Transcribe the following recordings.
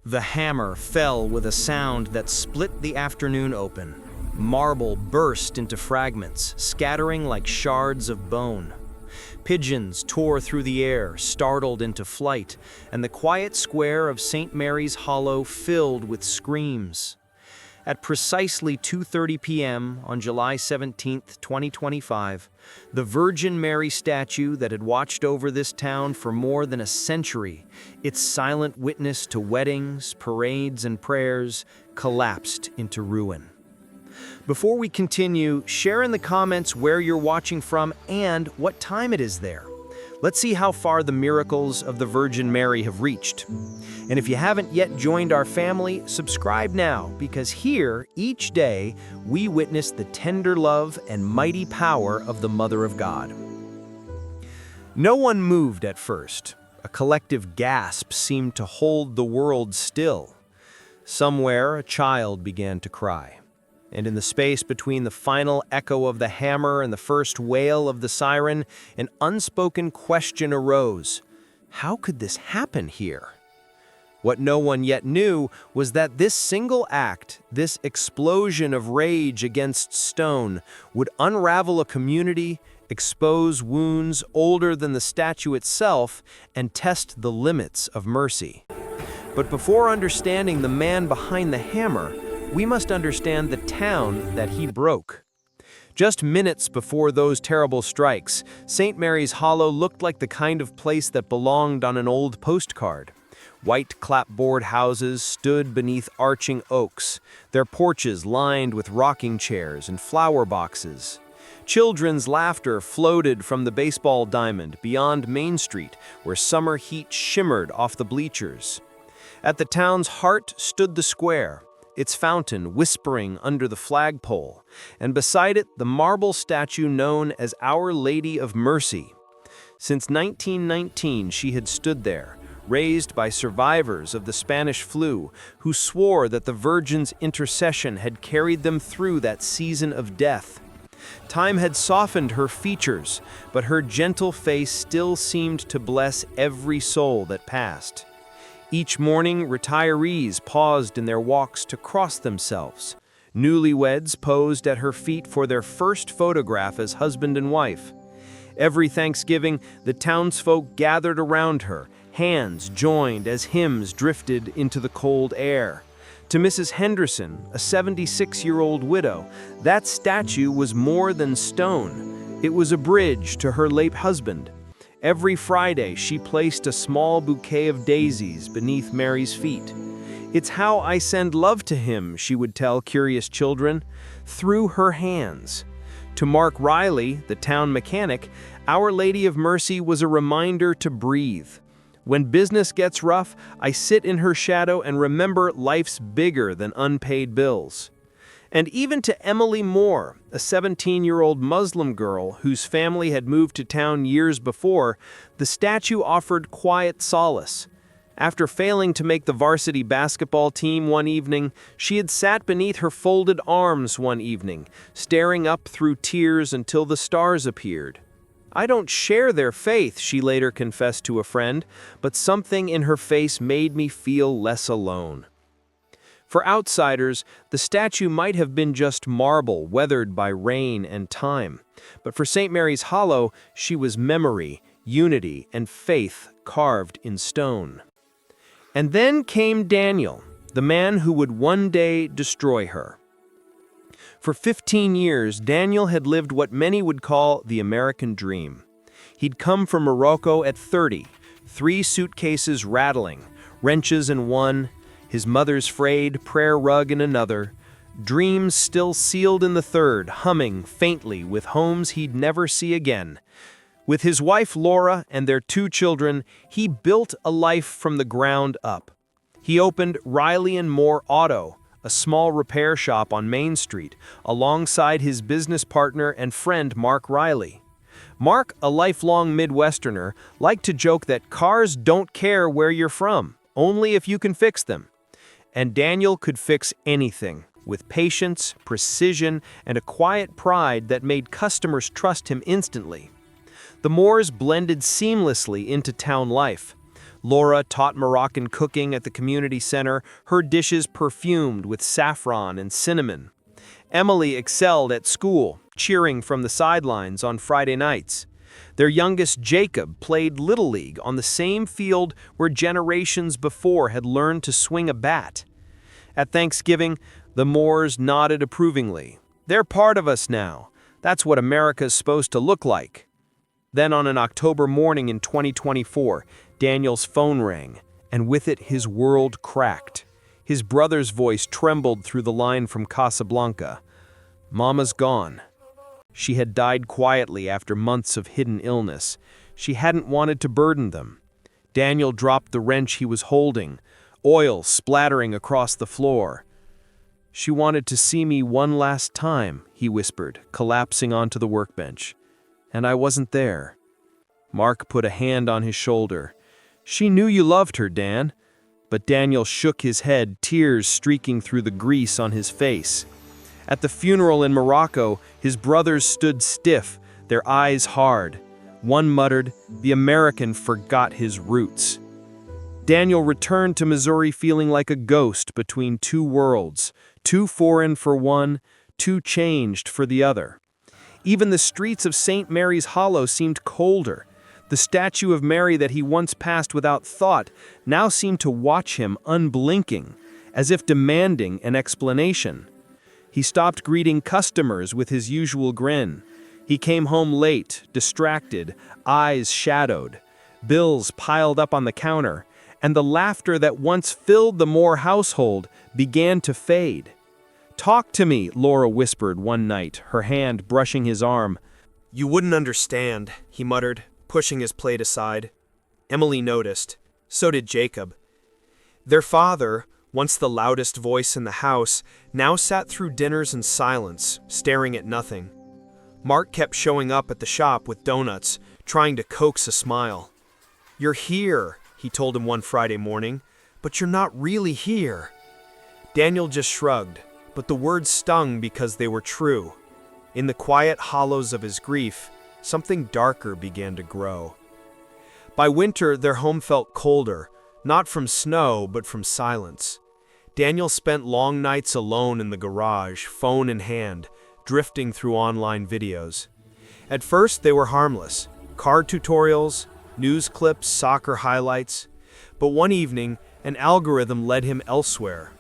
The hammer fell with a sound that split the afternoon open. Marble burst into fragments, scattering like shards of bone. Pigeons tore through the air, startled into flight, and the quiet square of St. Mary's Hollow filled with screams. At precisely 2:30 p.m. on July 17, 2025, the Virgin Mary statue that had watched over this town for more than a century, its silent witness to weddings, parades, and prayers, collapsed into ruin. Before we continue, share in the comments where you're watching from and what time it is there. Let's see how far the miracles of the Virgin Mary have reached. And if you haven't yet joined our family, subscribe now, because here, each day, we witness the tender love and mighty power of the Mother of God. No one moved at first. A collective gasp seemed to hold the world still. Somewhere, a child began to cry. And in the space between the final echo of the hammer and the first wail of the siren, an unspoken question arose. How could this happen here? What no one yet knew was that this single act, this explosion of rage against stone, would unravel a community, expose wounds older than the statue itself, and test the limits of mercy. But before understanding the man behind the hammer, we must understand the town that he broke. Just minutes before those terrible strikes, St. Mary's Hollow looked like the kind of place that belonged on an old postcard. White clapboard houses stood beneath arching oaks, their porches lined with rocking chairs and flower boxes. Children's laughter floated from the baseball diamond beyond Main Street, where summer heat shimmered off the bleachers. At the town's heart stood the square, its fountain whispering under the flagpole, and beside it the marble statue known as Our Lady of Mercy. Since 1919 she had stood there, raised by survivors of the Spanish flu, who swore that the Virgin's intercession had carried them through that season of death. Time had softened her features, but her gentle face still seemed to bless every soul that passed. Each morning, retirees paused in their walks to cross themselves. Newlyweds posed at her feet for their first photograph as husband and wife. Every Thanksgiving, the townsfolk gathered around her, hands joined as hymns drifted into the cold air. To Mrs. Henderson, a 76-year-old widow, that statue was more than stone. It was a bridge to her late husband. Every Friday, she placed a small bouquet of daisies beneath Mary's feet. "It's how I send love to him," she would tell curious children, through her hands. To Mark Riley, the town mechanic, Our Lady of Mercy was a reminder to breathe. "When business gets rough, I sit in her shadow and remember life's bigger than unpaid bills." And even to Emily Moore, a 17-year-old Muslim girl whose family had moved to town years before, the statue offered quiet solace. After failing to make the varsity basketball team one evening, she had sat beneath her folded arms one evening, staring up through tears until the stars appeared. "I don't share their faith," she later confessed to a friend, "but something in her face made me feel less alone." For outsiders, the statue might have been just marble weathered by rain and time. But for St. Mary's Hollow, she was memory, unity, and faith carved in stone. And then came Daniel, the man who would one day destroy her. For 15 years, Daniel had lived what many would call the American dream. He'd come from Morocco at 30, 3 suitcases rattling, wrenches in one, his mother's frayed prayer rug in another, dreams still sealed in the third, humming faintly with homes he'd never see again. With his wife Laura and their 2 children, he built a life from the ground up. He opened Riley and Moore Auto, a small repair shop on Main Street, alongside his business partner and friend Mark Riley. Mark, a lifelong Midwesterner, liked to joke that cars don't care where you're from, only if you can fix them. And Daniel could fix anything, with patience, precision, and a quiet pride that made customers trust him instantly. The Moores blended seamlessly into town life. Laura taught Moroccan cooking at the community center, her dishes perfumed with saffron and cinnamon. Emily excelled at school, cheering from the sidelines on Friday nights. Their youngest, Jacob, played Little League on the same field where generations before had learned to swing a bat. At Thanksgiving, the Moores nodded approvingly. They're part of us now. That's what America's supposed to look like. Then on an October morning in 2024, Daniel's phone rang, and with it his world cracked. His brother's voice trembled through the line from Casablanca. Mama's gone. She had died quietly after months of hidden illness. She hadn't wanted to burden them. Daniel dropped the wrench he was holding, oil splattering across the floor. "She wanted to see me one last time," he whispered, collapsing onto the workbench. "And I wasn't there." Mark put a hand on his shoulder. "She knew you loved her, Dan." But Daniel shook his head, tears streaking through the grease on his face. At the funeral in Morocco, his brothers stood stiff, their eyes hard. One muttered, "The American forgot his roots." Daniel returned to Missouri feeling like a ghost between two worlds, too foreign for one, too changed for the other. Even the streets of St. Mary's Hollow seemed colder. The statue of Mary that he once passed without thought now seemed to watch him unblinking, as if demanding an explanation. He stopped greeting customers with his usual grin. He came home late, distracted, eyes shadowed, bills piled up on the counter, and the laughter that once filled the Moore household began to fade. "Talk to me," Laura whispered one night, her hand brushing his arm. "You wouldn't understand," he muttered, pushing his plate aside. Emily noticed. So did Jacob. Their father, once the loudest voice in the house, now sat through dinners in silence, staring at nothing. Mark kept showing up at the shop with donuts, trying to coax a smile. "You're here," he told him one Friday morning, "but you're not really here." Daniel just shrugged, but the words stung because they were true. In the quiet hollows of his grief, something darker began to grow. By winter, their home felt colder, not from snow, but from silence. Daniel spent long nights alone in the garage, phone in hand, drifting through online videos. At first, they were harmless, car tutorials, news clips, soccer highlights. But one evening, an algorithm led him elsewhere.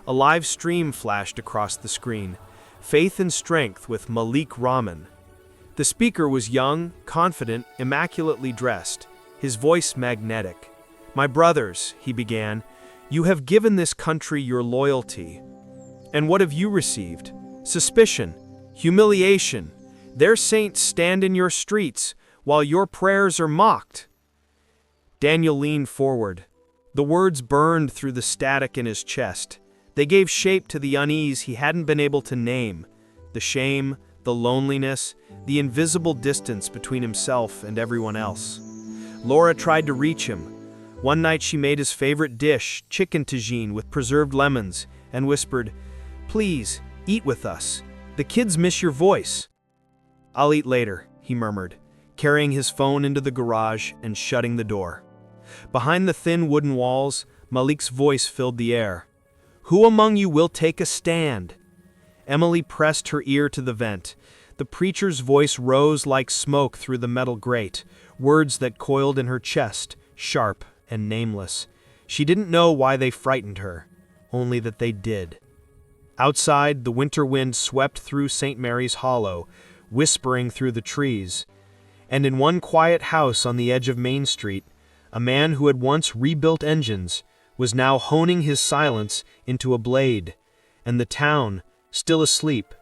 A live stream flashed across the screen, Faith and Strength with Malik Rahman. The speaker was young, confident, immaculately dressed, his voice magnetic. "My brothers," he began, "you have given this country your loyalty. And what have you received? Suspicion, humiliation. Their saints stand in your streets, while your prayers are mocked." Daniel leaned forward. The words burned through the static in his chest. They gave shape to the unease he hadn't been able to name, the shame, the loneliness, the invisible distance between himself and everyone else. Laura tried to reach him. One night she made his favorite dish, chicken tagine with preserved lemons, and whispered, "Please, eat with us. The kids miss your voice." "I'll eat later," he murmured, carrying his phone into the garage and shutting the door. Behind the thin wooden walls, Malik's voice filled the air. "Who among you will take a stand?" Emily pressed her ear to the vent. The preacher's voice rose like smoke through the metal grate, words that coiled in her chest, sharp and nameless. She didn't know why they frightened her, only that they did. Outside, the winter wind swept through St. Mary's Hollow, whispering through the trees. And in one quiet house on the edge of Main Street, a man who had once rebuilt engines was now honing his silence into a blade, and the town, still asleep,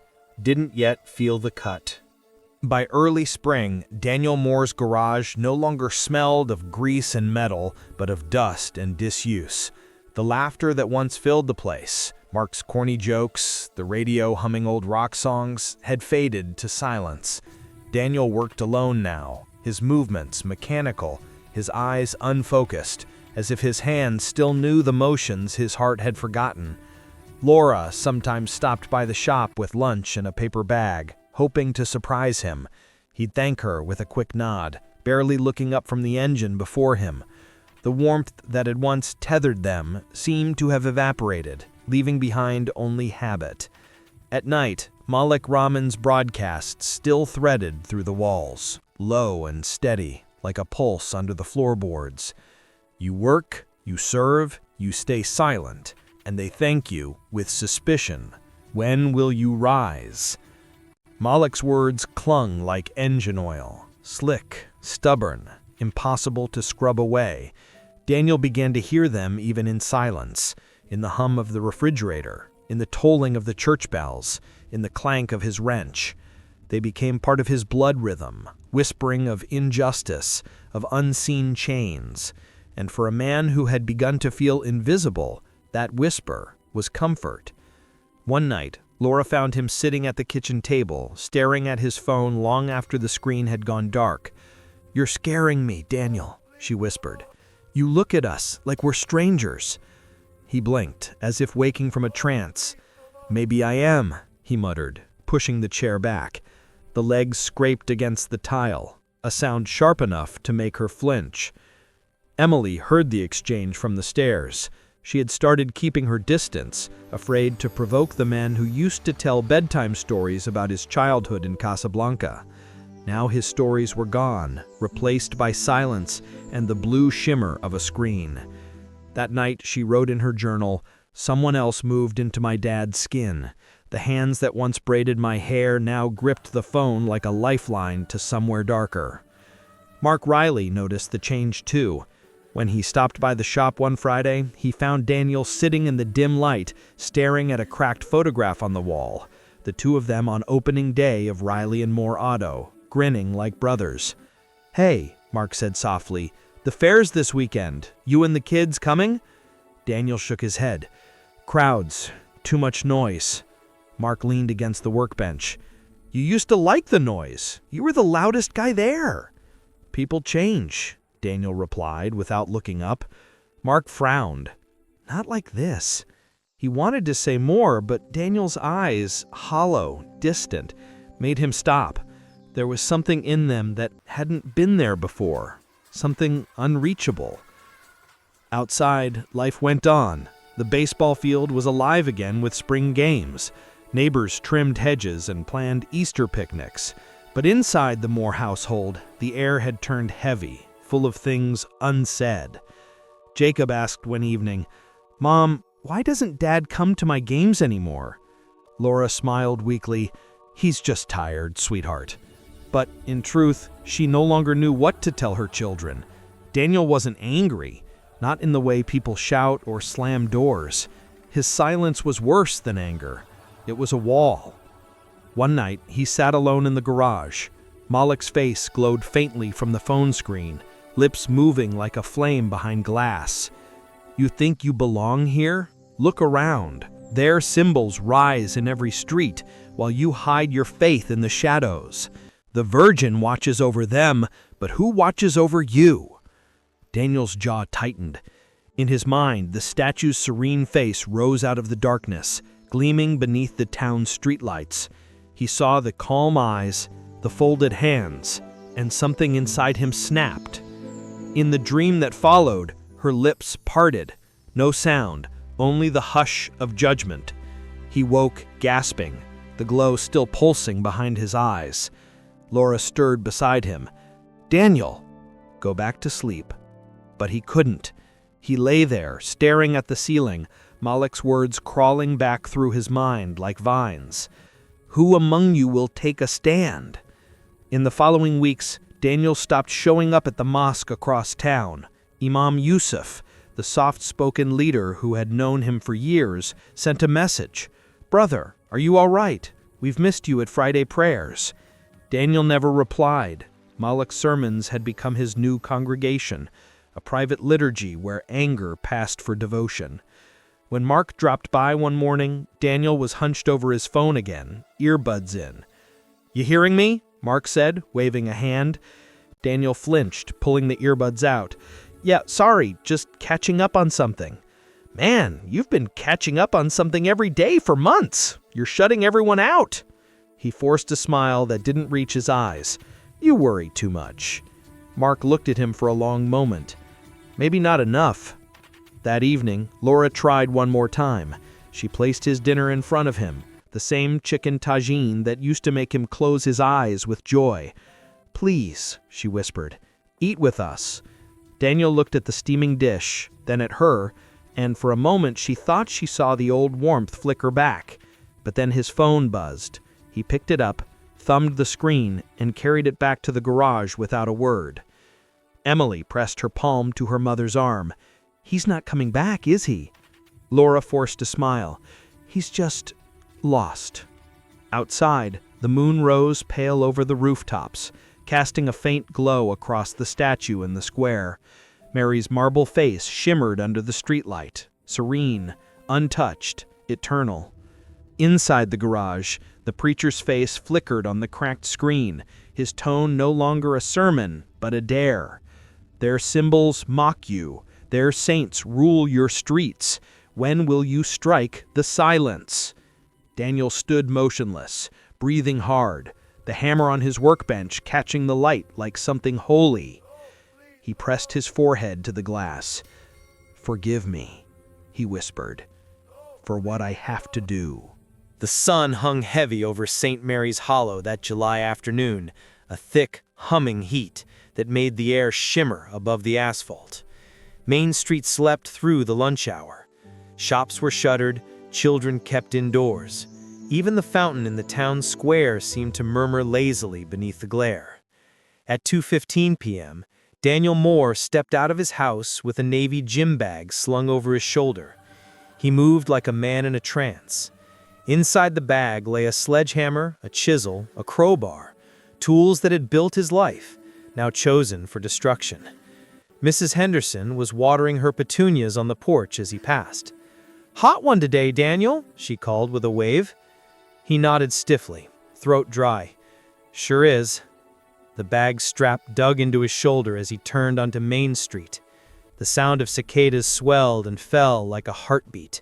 didn't yet feel the cut. By early spring, Daniel Moore's garage no longer smelled of grease and metal, but of dust and disuse. The laughter that once filled the place, Mark's corny jokes, the radio humming old rock songs, had faded to silence. Daniel worked alone now, his movements mechanical, his eyes unfocused, as if his hands still knew the motions his heart had forgotten. Laura sometimes stopped by the shop with lunch in a paper bag, hoping to surprise him. He'd thank her with a quick nod, barely looking up from the engine before him. The warmth that had once tethered them seemed to have evaporated, leaving behind only habit. At night, Malik Rahman's broadcasts still threaded through the walls, low and steady, like a pulse under the floorboards. You work, you serve, you stay silent, and they thank you with suspicion. When will you rise? Malik's words clung like engine oil, slick, stubborn, impossible to scrub away. Daniel began to hear them even in silence, in the hum of the refrigerator, in the tolling of the church bells, in the clank of his wrench. They became part of his blood rhythm, whispering of injustice, of unseen chains. And for a man who had begun to feel invisible, that whisper was comfort. One night, Laura found him sitting at the kitchen table, staring at his phone long after the screen had gone dark. "You're scaring me, Daniel," she whispered. "You look at us like we're strangers." He blinked, as if waking from a trance. "Maybe I am," he muttered, pushing the chair back. The legs scraped against the tile, a sound sharp enough to make her flinch. Emily heard the exchange from the stairs. She had started keeping her distance, afraid to provoke the man who used to tell bedtime stories about his childhood in Casablanca. Now his stories were gone, replaced by silence and the blue shimmer of a screen. That night she wrote in her journal, "Someone else moved into my dad's skin. The hands that once braided my hair now gripped the phone like a lifeline to somewhere darker." Mark Riley noticed the change too. When he stopped by the shop one Friday, he found Daniel sitting in the dim light, staring at a cracked photograph on the wall. The two of them on opening day of Riley and Moore Auto, grinning like brothers. "Hey," Mark said softly, "the fair's this weekend. You and the kids coming?" Daniel shook his head. "Crowds. Too much noise." Mark leaned against the workbench. "You used to like the noise. You were the loudest guy there." "People change," Daniel replied without looking up. Mark frowned. "Not like this." He wanted to say more, but Daniel's eyes, hollow, distant, made him stop. There was something in them that hadn't been there before, something unreachable. Outside, life went on. The baseball field was alive again with spring games. Neighbors trimmed hedges and planned Easter picnics. But inside the Moore household, the air had turned heavy, full of things unsaid. Jacob asked one evening, "Mom, why doesn't Dad come to my games anymore?" Laura smiled weakly. "He's just tired, sweetheart." But in truth, she no longer knew what to tell her children. Daniel wasn't angry, not in the way people shout or slam doors. His silence was worse than anger. It was a wall. One night, he sat alone in the garage. Malik's face glowed faintly from the phone screen, lips moving like a flame behind glass. "You think you belong here? Look around. Their symbols rise in every street, while you hide your faith in the shadows. The Virgin watches over them, but who watches over you?" Daniel's jaw tightened. In his mind, the statue's serene face rose out of the darkness, gleaming beneath the town's streetlights. He saw the calm eyes, the folded hands, and something inside him snapped. In the dream that followed, her lips parted. No sound, only the hush of judgment. He woke, gasping, the glow still pulsing behind his eyes. Laura stirred beside him. "Daniel!" "Go back to sleep." But he couldn't. He lay there, staring at the ceiling, Malik's words crawling back through his mind like vines. "Who among you will take a stand?" In the following weeks, Daniel stopped showing up at the mosque across town. Imam Yusuf, the soft-spoken leader who had known him for years, sent a message. "Brother, are you all right? We've missed you at Friday prayers." Daniel never replied. Malik's sermons had become his new congregation, a private liturgy where anger passed for devotion. When Mark dropped by one morning, Daniel was hunched over his phone again, earbuds in. "You hearing me?" Mark said, waving a hand. Daniel flinched, pulling the earbuds out. "Yeah, sorry, just catching up on something." "Man, you've been catching up on something every day for months. You're shutting everyone out." He forced a smile that didn't reach his eyes. "You worry too much." Mark looked at him for a long moment. maybe not enough. That evening, Laura tried one more time. She placed his dinner in front of him, the same chicken tagine that used to make him close his eyes with joy. "Please," she whispered, "eat with us." Daniel looked at the steaming dish, then at her, and for a moment she thought she saw the old warmth flicker back. But then his phone buzzed. He picked it up, thumbed the screen, and carried it back to the garage without a word. Emily pressed her palm to her mother's arm. "He's not coming back, is he?" Laura forced a smile. "He's just lost." Outside, the moon rose pale over the rooftops, casting a faint glow across the statue in the square. Mary's marble face shimmered under the streetlight, serene, untouched, eternal. Inside the garage, the preacher's face flickered on the cracked screen, his tone no longer a sermon, but a dare. "Their symbols mock you. Their saints rule your streets. When will you strike the silence?" Daniel stood motionless, breathing hard, the hammer on his workbench catching the light like something holy. He pressed his forehead to the glass. "Forgive me," he whispered, "for what I have to do." The sun hung heavy over St. Mary's Hollow that July afternoon, a thick, humming heat that made the air shimmer above the asphalt. Main Street slept through the lunch hour. Shops were shuttered, children kept indoors. Even the fountain in the town square seemed to murmur lazily beneath the glare. At 2:15 p.m., Daniel Moore stepped out of his house with a navy gym bag slung over his shoulder. He moved like a man in a trance. Inside the bag lay a sledgehammer, a chisel, a crowbar, tools that had built his life, now chosen for destruction. Mrs. Henderson was watering her petunias on the porch as he passed. "Hot one today, Daniel," she called with a wave. He nodded stiffly, throat dry. "Sure is." The bag strap dug into his shoulder as he turned onto Main Street. The sound of cicadas swelled and fell like a heartbeat.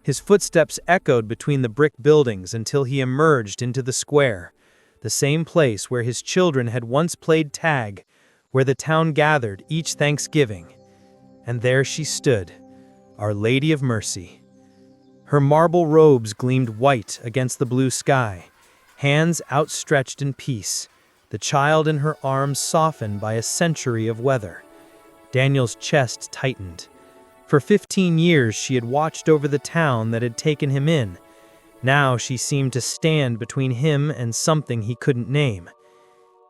His footsteps echoed between the brick buildings until he emerged into the square, the same place where his children had once played tag, where the town gathered each Thanksgiving. And there she stood, Our Lady of Mercy. Her marble robes gleamed white against the blue sky, hands outstretched in peace, the child in her arms softened by a century of weather. Daniel's chest tightened. For 15 years she had watched over the town that had taken him in. Now she seemed to stand between him and something he couldn't name.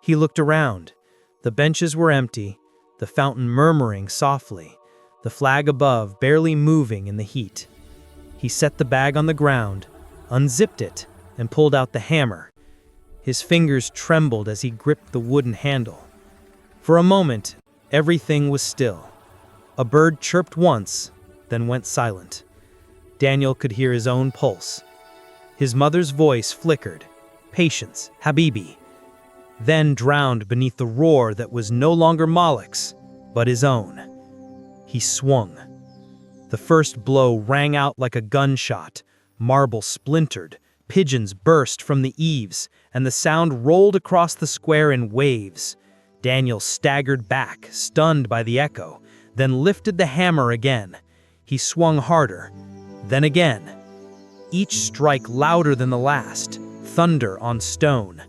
He looked around. The benches were empty, the fountain murmuring softly, the flag above barely moving in the heat. He set the bag on the ground, unzipped it, and pulled out the hammer. His fingers trembled as he gripped the wooden handle. For a moment, everything was still. A bird chirped once, then went silent. Daniel could hear his own pulse. His mother's voice flickered, "Patience, Habibi," then drowned beneath the roar that was no longer Moloch's, but his own. He swung. The first blow rang out like a gunshot. Marble splintered, pigeons burst from the eaves, and the sound rolled across the square in waves. Daniel staggered back, stunned by the echo, then lifted the hammer again. He swung harder, then again. Each strike louder than the last, thunder on stone.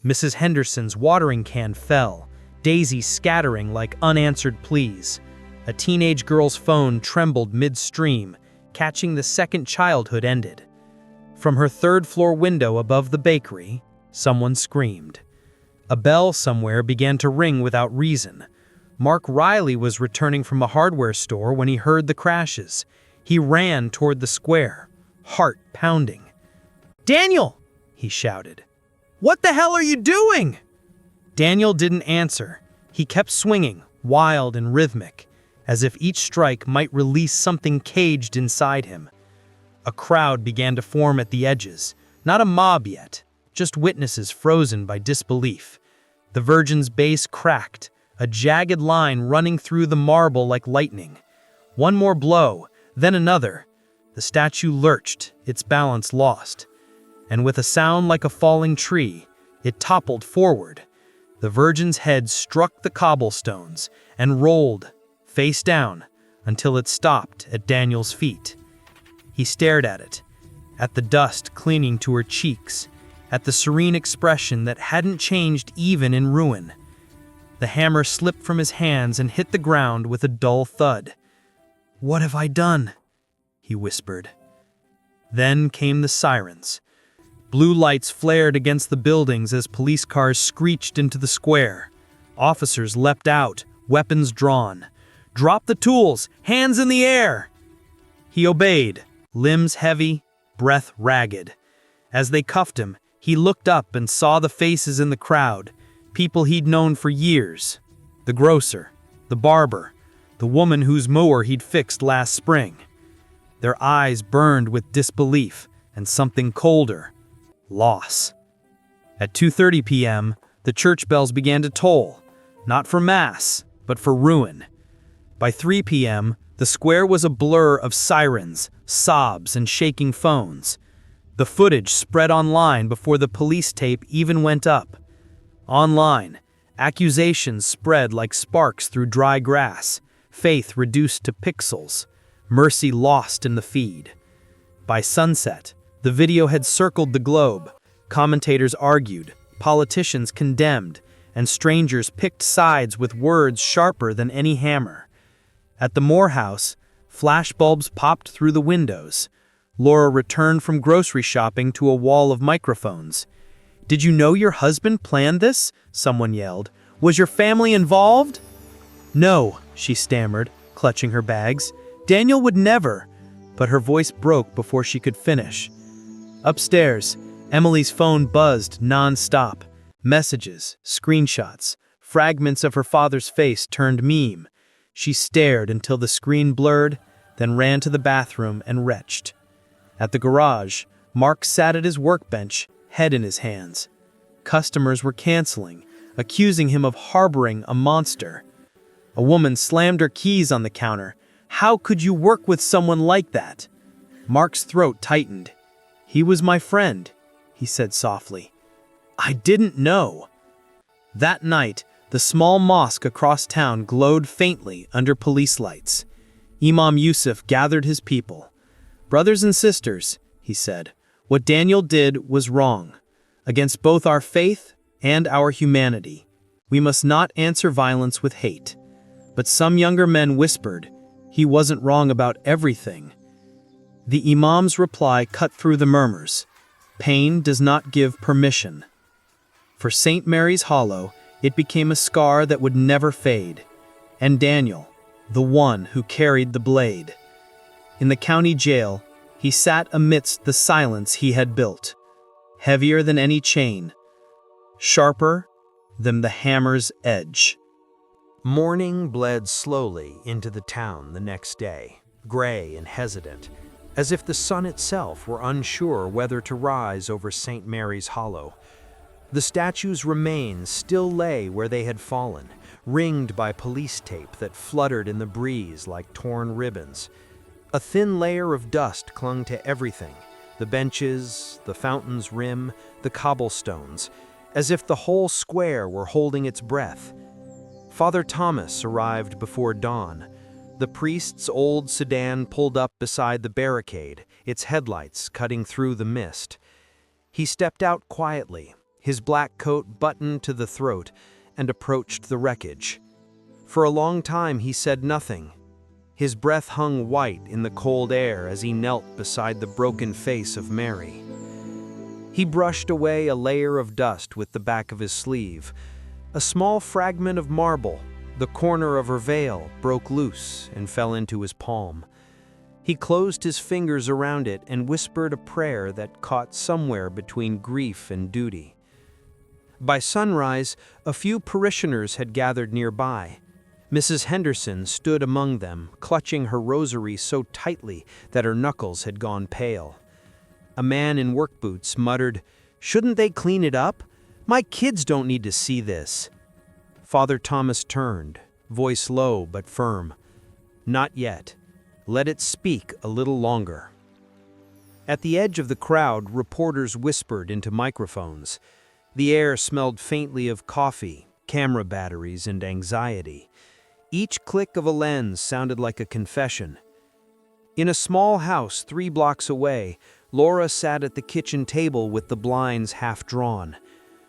Mrs. Henderson's watering can fell, daisies scattering like unanswered pleas. A teenage girl's phone trembled midstream, catching the second childhood ended. From her third-floor window above the bakery, someone screamed. A bell somewhere began to ring without reason. Mark Riley was returning from a hardware store when he heard the crashes. He ran toward the square, heart pounding. "Daniel!" he shouted. "What the hell are you doing?" Daniel didn't answer. He kept swinging, wild and rhythmic, as if each strike might release something caged inside him. A crowd began to form at the edges, not a mob yet, just witnesses frozen by disbelief. The Virgin's base cracked, a jagged line running through the marble like lightning. One more blow, then another. The statue lurched, its balance lost. And with a sound like a falling tree, it toppled forward. The Virgin's head struck the cobblestones and rolled, face down, until it stopped at Daniel's feet. He stared at it, at the dust clinging to her cheeks, at the serene expression that hadn't changed even in ruin. The hammer slipped from his hands and hit the ground with a dull thud. "What have I done?" he whispered. Then came the sirens. Blue lights flared against the buildings as police cars screeched into the square. Officers leapt out, weapons drawn. "Drop the tools! Hands in the air!" He obeyed, limbs heavy, breath ragged. As they cuffed him, he looked up and saw the faces in the crowd, people he'd known for years. The grocer, the barber, the woman whose mower he'd fixed last spring. Their eyes burned with disbelief and something colder, loss. At 2:30 p.m., the church bells began to toll, not for mass, but for ruin. By 3 p.m., the square was a blur of sirens, sobs, and shaking phones. The footage spread online before the police tape even went up. Online, accusations spread like sparks through dry grass, faith reduced to pixels, mercy lost in the feed. By sunset, the video had circled the globe. Commentators argued, politicians condemned, and strangers picked sides with words sharper than any hammer. At the Moore house, flashbulbs popped through the windows. Laura returned from grocery shopping to a wall of microphones. "Did you know your husband planned this?" someone yelled. "Was your family involved?" "No," she stammered, clutching her bags. "Daniel would never." But her voice broke before she could finish. Upstairs, Emily's phone buzzed non-stop. Messages, screenshots, fragments of her father's face turned meme. She stared until the screen blurred, then ran to the bathroom and retched. At the garage, Mark sat at his workbench, head in his hands. Customers were canceling, accusing him of harboring a monster. A woman slammed her keys on the counter. "How could you work with someone like that?" Mark's throat tightened. "He was my friend," he said softly. "I didn't know." That night, the small mosque across town glowed faintly under police lights. Imam Yusuf gathered his people. "Brothers and sisters," he said, "what Daniel did was wrong, against both our faith and our humanity. We must not answer violence with hate." But some younger men whispered, "He wasn't wrong about everything." The imam's reply cut through the murmurs. Pain does not give permission. For St. Mary's Hollow, it became a scar that would never fade. And Daniel, the one who carried the blade. In the county jail, he sat amidst the silence he had built, heavier than any chain, sharper than the hammer's edge. Morning bled slowly into the town the next day, gray and hesitant, as if the sun itself were unsure whether to rise over St. Mary's Hollow. The statue's remains still lay where they had fallen, ringed by police tape that fluttered in the breeze like torn ribbons. A thin layer of dust clung to everything, the benches, the fountain's rim, the cobblestones, as if the whole square were holding its breath. Father Thomas arrived before dawn. The priest's old sedan pulled up beside the barricade, its headlights cutting through the mist. He stepped out quietly, his black coat buttoned to the throat, and approached the wreckage. For a long time he said nothing. His breath hung white in the cold air as he knelt beside the broken face of Mary. He brushed away a layer of dust with the back of his sleeve. A small fragment of marble, the corner of her veil, broke loose and fell into his palm. He closed his fingers around it and whispered a prayer that caught somewhere between grief and duty. By sunrise, a few parishioners had gathered nearby. Mrs. Henderson stood among them, clutching her rosary so tightly that her knuckles had gone pale. A man in work boots muttered, "Shouldn't they clean it up? My kids don't need to see this." Father Thomas turned, voice low but firm. "Not yet. Let it speak a little longer." At the edge of the crowd, reporters whispered into microphones. The air smelled faintly of coffee, camera batteries, and anxiety. Each click of a lens sounded like a confession. In a small house 3 blocks away, Laura sat at the kitchen table with the blinds half drawn.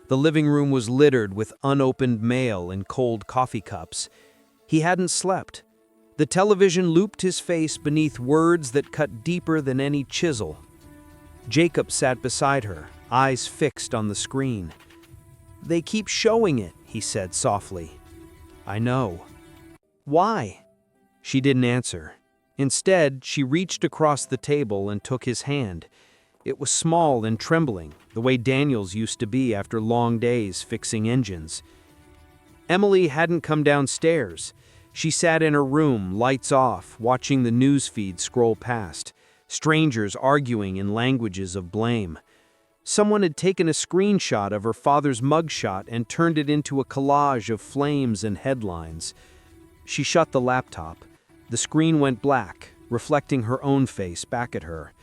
The living room was littered with unopened mail and cold coffee cups. He hadn't slept. The television looped his face beneath words that cut deeper than any chisel. Jacob sat beside her, eyes fixed on the screen. "They keep showing it," he said softly. "I know." "Why?" She didn't answer. Instead, she reached across the table and took his hand. It was small and trembling, the way Daniel's used to be after long days fixing engines. Emily hadn't come downstairs. She sat in her room, lights off, watching the news feed scroll past, strangers arguing in languages of blame. Someone had taken a screenshot of her father's mugshot and turned it into a collage of flames and headlines. She shut the laptop. The screen went black, reflecting her own face back at her,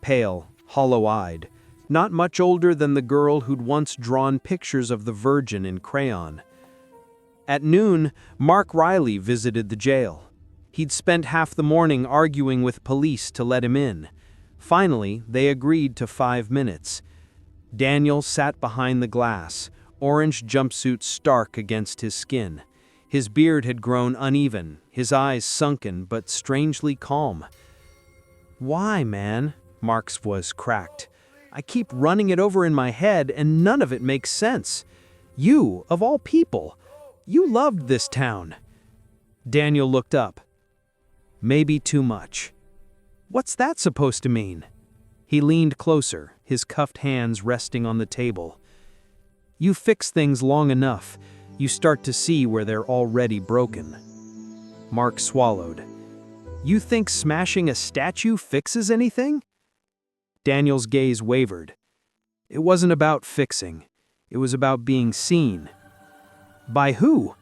pale, hollow-eyed, not much older than the girl who'd once drawn pictures of the Virgin in crayon. At noon, Mark Riley visited the jail. He'd spent half the morning arguing with police to let him in. Finally, they agreed to 5 minutes. Daniel sat behind the glass, orange jumpsuit stark against his skin. His beard had grown uneven, his eyes sunken but strangely calm. "Why, man?" Mark's voice cracked. "I keep running it over in my head and none of it makes sense. You, of all people, you loved this town." Daniel looked up. "Maybe too much." "What's that supposed to mean?" He leaned closer, his cuffed hands resting on the table. "You fix things long enough, you start to see where they're already broken." Mark swallowed. "You think smashing a statue fixes anything?" Daniel's gaze wavered. It wasn't about fixing. It was about being seen. "By who?"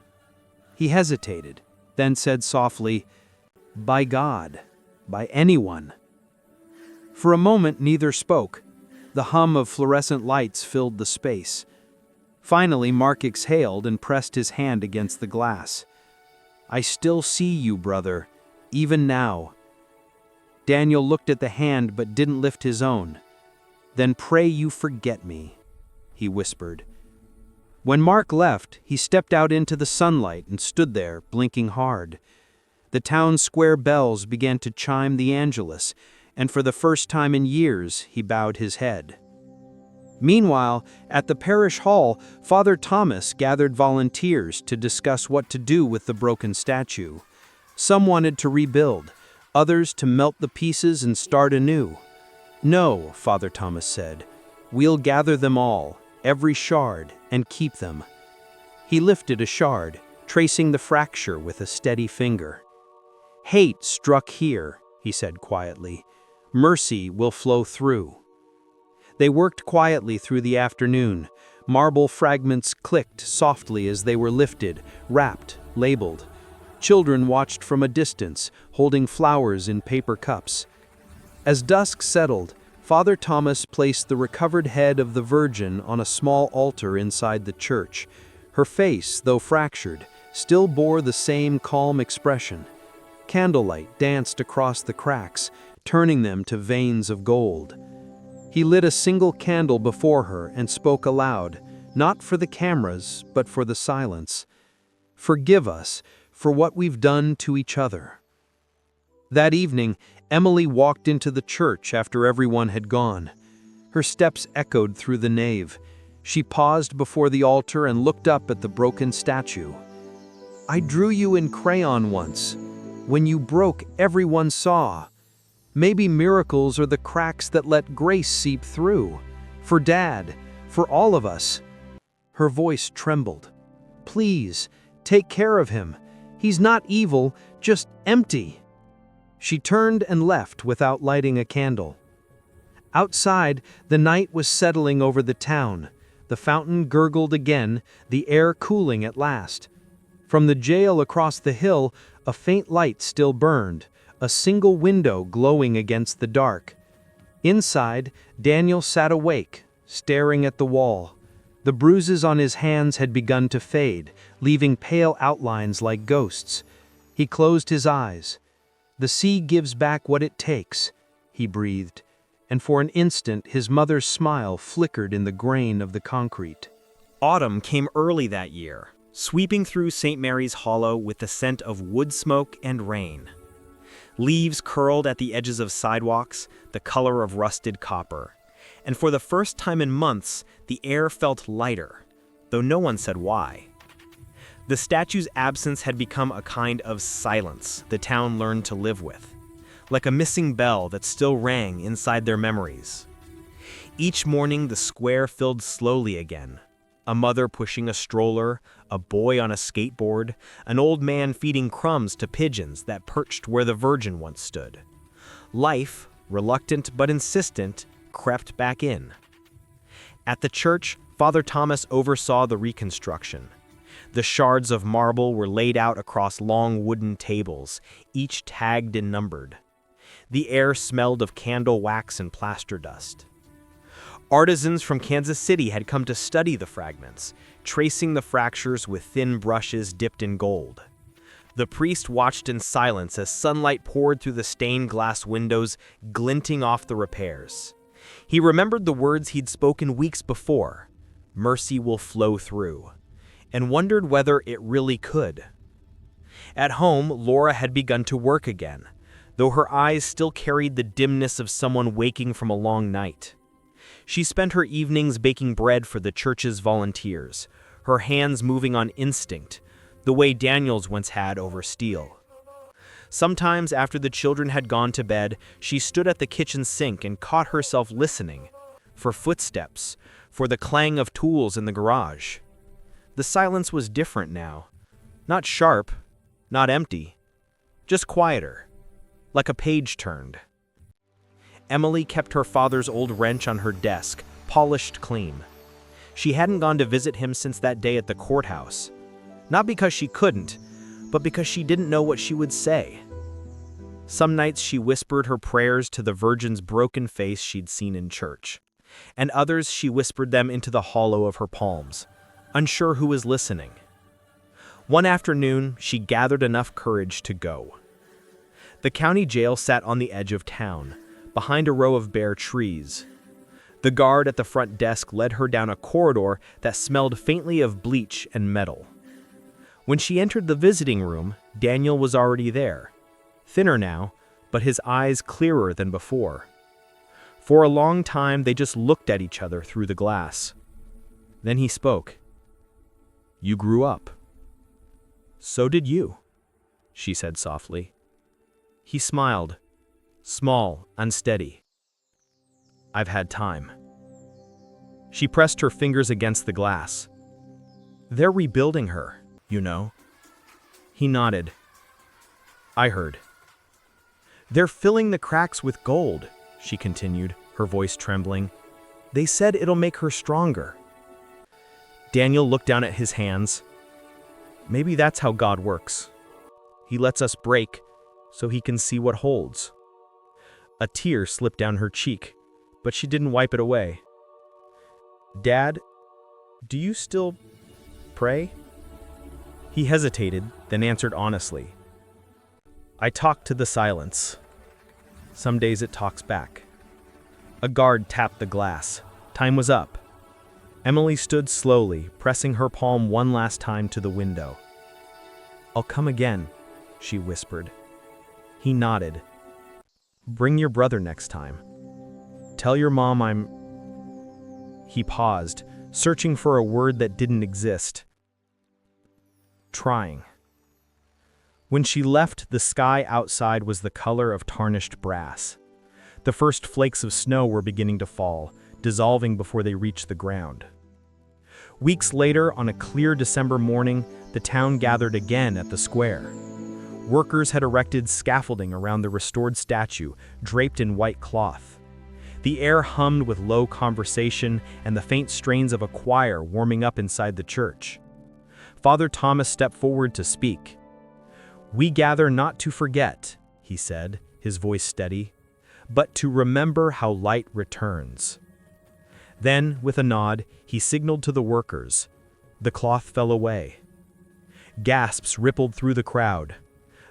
He hesitated, then said softly, "By God. By anyone." For a moment, neither spoke. The hum of fluorescent lights filled the space. Finally, Mark exhaled and pressed his hand against the glass. "I still see you, brother, even now." Daniel looked at the hand but didn't lift his own. "Then pray you forget me," he whispered. When Mark left, he stepped out into the sunlight and stood there, blinking hard. The town square bells began to chime the Angelus, and for the first time in years, he bowed his head. Meanwhile, at the parish hall, Father Thomas gathered volunteers to discuss what to do with the broken statue. Some wanted to rebuild, others to melt the pieces and start anew. "No," Father Thomas said, "we'll gather them all, every shard, and keep them." He lifted a shard, tracing the fracture with a steady finger. "Hate struck here," he said quietly. "Mercy will flow through." They worked quietly through the afternoon. Marble fragments clicked softly as they were lifted, wrapped, labeled. Children watched from a distance, holding flowers in paper cups. As dusk settled, Father Thomas placed the recovered head of the Virgin on a small altar inside the church. Her face, though fractured, still bore the same calm expression. Candlelight danced across the cracks, turning them to veins of gold. He lit a single candle before her and spoke aloud, not for the cameras, but for the silence. "Forgive us for what we've done to each other." That evening, Emily walked into the church after everyone had gone. Her steps echoed through the nave. She paused before the altar and looked up at the broken statue. "I drew you in crayon once. When you broke, everyone saw. Maybe miracles are the cracks that let grace seep through. For Dad, for all of us." Her voice trembled. "Please, take care of him. He's not evil, just empty." She turned and left without lighting a candle. Outside, the night was settling over the town. The fountain gurgled again, the air cooling at last. From the jail across the hill, a faint light still burned, a single window glowing against the dark. Inside, Daniel sat awake, staring at the wall. The bruises on his hands had begun to fade, leaving pale outlines like ghosts. He closed his eyes. "The sea gives back what it takes," he breathed, and for an instant his mother's smile flickered in the grain of the concrete. Autumn came early that year, sweeping through St. Mary's Hollow with the scent of wood smoke and rain. Leaves curled at the edges of sidewalks, the color of rusted copper. And for the first time in months, the air felt lighter, though no one said why. The statue's absence had become a kind of silence the town learned to live with, like a missing bell that still rang inside their memories. Each morning, the square filled slowly again. A mother pushing a stroller, a boy on a skateboard, an old man feeding crumbs to pigeons that perched where the Virgin once stood. Life, reluctant but insistent, crept back in. At the church, Father Thomas oversaw the reconstruction. The shards of marble were laid out across long wooden tables, each tagged and numbered. The air smelled of candle wax and plaster dust. Artisans from Kansas City had come to study the fragments, tracing the fractures with thin brushes dipped in gold. The priest watched in silence as sunlight poured through the stained glass windows, glinting off the repairs. He remembered the words he'd spoken weeks before, "Mercy will flow through," and wondered whether it really could. At home, Laura had begun to work again, though her eyes still carried the dimness of someone waking from a long night. She spent her evenings baking bread for the church's volunteers, her hands moving on instinct, the way Daniel's once had over steel. Sometimes, after the children had gone to bed, she stood at the kitchen sink and caught herself listening, for footsteps, for the clang of tools in the garage. The silence was different now. Not sharp, not empty, just quieter, like a page turned. Emily kept her father's old wrench on her desk, polished clean. She hadn't gone to visit him since that day at the courthouse. Not because she couldn't, but because she didn't know what she would say. Some nights she whispered her prayers to the Virgin's broken face she'd seen in church, and others she whispered them into the hollow of her palms, unsure who was listening. One afternoon, she gathered enough courage to go. The county jail sat on the edge of town, behind a row of bare trees. The guard at the front desk led her down a corridor that smelled faintly of bleach and metal. When she entered the visiting room, Daniel was already there, thinner now, but his eyes clearer than before. For a long time, they just looked at each other through the glass. Then he spoke. "You grew up." "So did you," she said softly. He smiled, small, unsteady. "I've had time." She pressed her fingers against the glass. "They're rebuilding her, you know." He nodded. "I heard." "They're filling the cracks with gold," she continued, her voice trembling. "They said it'll make her stronger." Daniel looked down at his hands. "Maybe that's how God works. He lets us break so he can see what holds." A tear slipped down her cheek, but she didn't wipe it away. "Dad, do you still pray?" He hesitated, then answered honestly. "I talk to the silence. Some days it talks back." A guard tapped the glass. Time was up. Emily stood slowly, pressing her palm one last time to the window. "I'll come again," she whispered. He nodded. "Bring your brother next time. Tell your mom I'm—" He paused, searching for a word that didn't exist. "Trying." When she left, the sky outside was the color of tarnished brass. The first flakes of snow were beginning to fall, dissolving before they reached the ground. Weeks later, on a clear December morning, the town gathered again at the square. Workers had erected scaffolding around the restored statue, draped in white cloth. The air hummed with low conversation and the faint strains of a choir warming up inside the church. Father Thomas stepped forward to speak. "We gather not to forget," he said, his voice steady, "but to remember how light returns." Then, with a nod, he signaled to the workers. The cloth fell away. Gasps rippled through the crowd.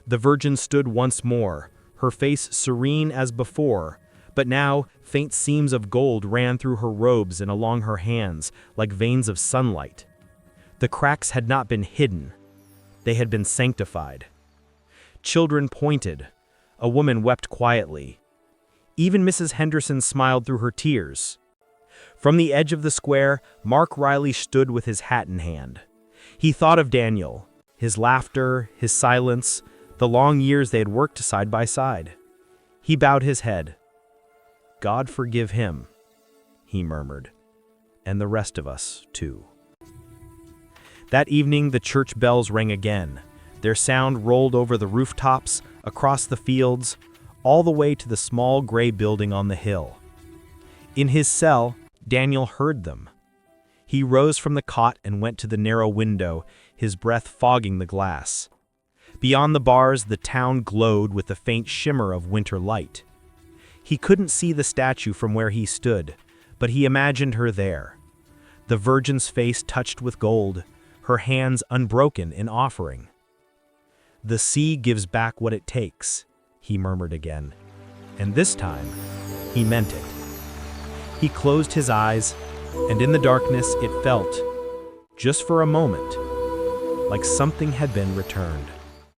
The Virgin stood once more, her face serene as before, but now faint seams of gold ran through her robes and along her hands like veins of sunlight. The cracks had not been hidden. They had been sanctified. Children pointed. A woman wept quietly. Even Mrs. Henderson smiled through her tears. From the edge of the square, Mark Riley stood with his hat in hand. He thought of Daniel, his laughter, his silence, the long years they had worked side by side. He bowed his head. "God forgive him," he murmured, "and the rest of us, too." That evening, the church bells rang again. Their sound rolled over the rooftops, across the fields, all the way to the small gray building on the hill. In his cell, Daniel heard them. He rose from the cot and went to the narrow window, his breath fogging the glass. Beyond the bars, the town glowed with the faint shimmer of winter light. He couldn't see the statue from where he stood, but he imagined her there. The Virgin's face touched with gold, her hands unbroken in offering. "The sea gives back what it takes," he murmured again, and this time, he meant it. He closed his eyes, and in the darkness it felt, just for a moment, like something had been returned.